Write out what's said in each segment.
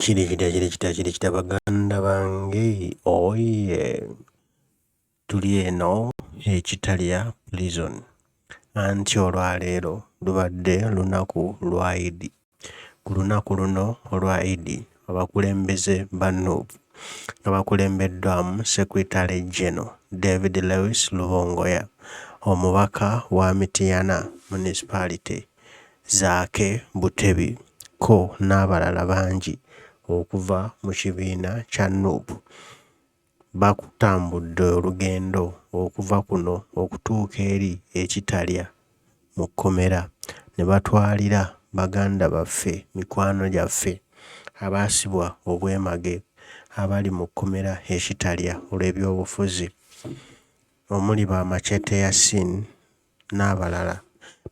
Kirikita baganda bange oye tuli eno Kitalya prison anti olwaleero lubadde lunaku lwa Eid. Ku lunaku luno olwa Eid abakulembeze ba Nup nga bakulembeddwamu Secretary General David Lewis Lubongoya, omubaka wa Mityana Municipality Zaake Butebi ko n'abalala bangi okuva mu kibiina kya Nup bakutambudde olugendo okuva kuno okutuuka eri Kitalya mu kkomera ne batwalira baganda baffe mikwano gyaffe abaasibwa obwemage abali mu kkomera Kitalya olw'ebyobufuzi omuli ba Machete Yasin n'abalala.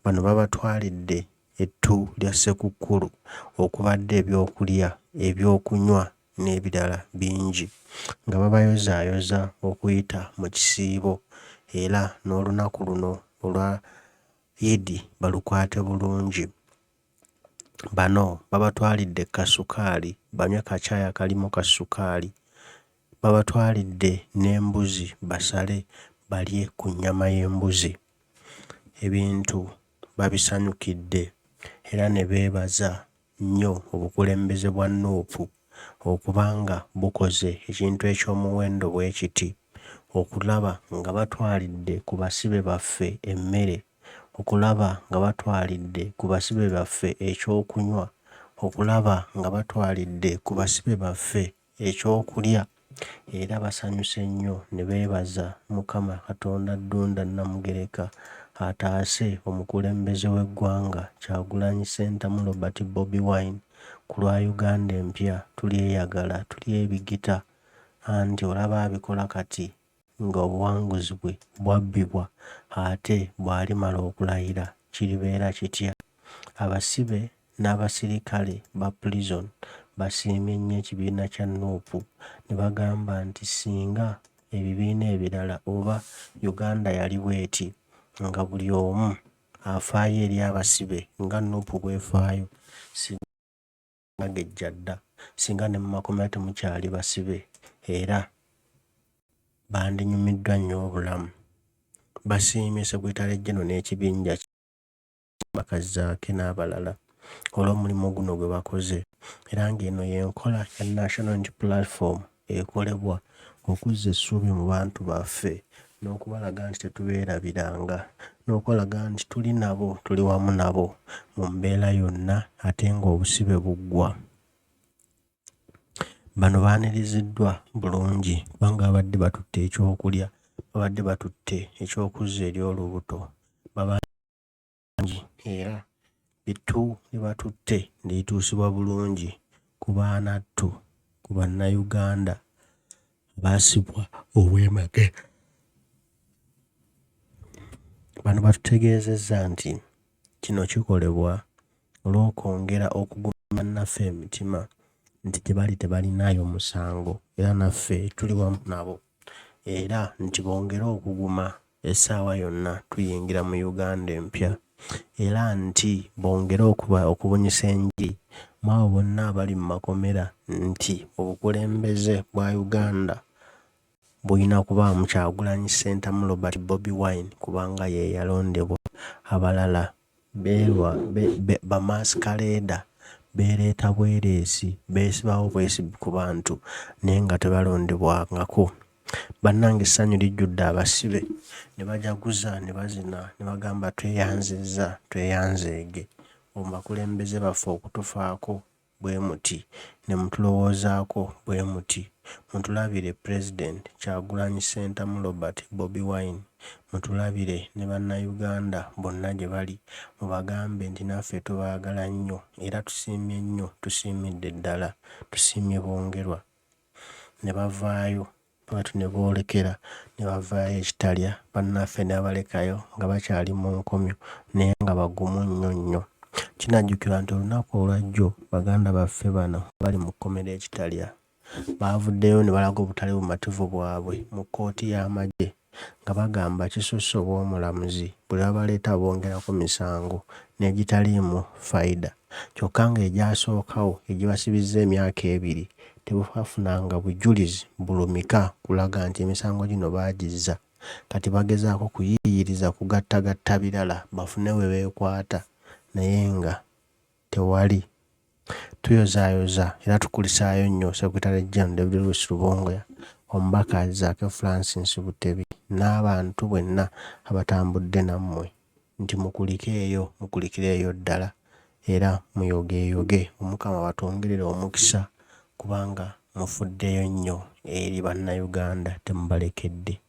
Bano babatwalidde Etu Lya Ssekukkulu okubadde ebyokulya, ebyokunywa n'ebirala bingi nga babayozaayoza okuyita mu kisiibo era n'olunaku luno olwa Eid balukwate bulungi. Bano babatwalidde kasukaali banywe kacaaya kalimu kasukaali, babatwalidde n'embuzi basale balye ku nnyama y'embuzi. Ebintu babisanyukidde era ne beebaza nnyo obukulembeze bwa Nup okubanga bukoze ekintu eky'omuwendo bwe kiti okulaba nga batwalidde ku basibe baffe emmere, okulaba nga batwalidde ku basibe baffe ekyokunywa, okulaba nga batwalidde ku basibe baffe ekyokulya. Era basanyuse nnyo ne beebaza Mukama Katonda Ddunda Namugereka ataase omukulembeze w'eggwanga Kyagulanyi Ssentamu Robert Bobi Wine ku lwa Uganda empya tulyeyagala tulyebigita anti olaba abikola kati nga obuwanguzi bwe bwabbibwa ate bw'alimala okulayira kiribeera kitya. Abasibe n'abasirikale ba prison basiimye nnyo ekibiina kya Nup ne bagamba nti singa ebibiina ebirala oba Uganda yali bw'eti nga buli omu afaayo eri abasibe nga Nup bw'efaayo, singa gejja dda, singa ne mu makomera temukyali basibe era bandinyumiddwa nnyo obulamu. Basiimye Secretary General n'ekibinja Zaake n'abalala olw'omulimu guno gwe bakoze era ng'eno y'enkola ya National Unity Platform ekolebwa okuzza essuubi mu bantu baffe n'okubalaga nti tetubeerabiranga, n'okulaga nti tuli nabo, tuli wamu nabo mu mbeera yonna ate ng'obusibe buggwa. Bano baaniriziddwa bulungi kubanga babadde batutte ekyokulya, babadde batutte ekyokuzza eri olubuto babangi era bittu bye batutte lituusibwa bulungi ku baanattu, ku bannayuganda baasibwa obwemage. Bano batutegeezezza nti kino kikolebwa olw'okwongera okuguma bannaffe emitima nti gye bali tebalinayo musango era naffe tuli wamu nabo, era nti bongere okuguma essaawa yonna tuyingira mu Uganda empya, era nti bongere okubunyisa enjiri mu abo bonna abali mu makomera nti obukulembeze bwa Uganda bulina kubaamu Kyagulanyi Ssentamu Robert Bobi Wine kubanga ye yalondebwa. Abalala bamaskaleeda beereeta bwereesi, beesibawo bwesibi ku bantu naye nga tebalondebwangako. Bannange essanyu lijjudde abasibe ne bajaguza ne bazina ne bagamba tweyanzizza tweyanzeege omubakulembeze baffe okutufaako bwe muti ne mutulowoozaako bwe muti. Mutulabire President Kyagulanyi Ssentamu Robert Bobi Wine, mutulabire ne bannayuganda bonna gye bali mubagambe nti naffe tubaagala nnyo era tusiimye nnyo, tusiimidde ddala, tusiimye bongerwa. Ne bavaayo batu ne boolekera ne bavaayo Kitalya bannaffe ne balekayo nga bakyali mu nkomyo naye nga bagumu nnyo nnyo. Kinajjukirwa nti olunaku olwajjo baganda baffe bano bali mu kkomera Kitalya baavuddeyo ne balaga obutali bumativu bwabwe mu kkooti y'amagye nga bagamba kisusse obw'omulamuzi buli babaleeta bongerako misango n'egitaliimu fayida. Kyokka nga egyasookawo egibasibizza emyaka 2 tebafunanga bujulizi bulumika kulaga nti emisango gino baagizza. Kati bagezaako kuyiiyiriza kugattagatta birala bafune we beekwata naye nga tewali. Tuyozaayoza era tukulisaayo nnyo Secretary General David Louis Rubongoya, omubaka Zaake Francis Butebi n'abantu bwenna abatambudde nammwe nti mukulikireeyo ddala era muyogeeyoge. Omukama batongerere omukisa kubanga mufuddeyo nnyo eri bannayuganda, temubalekedde.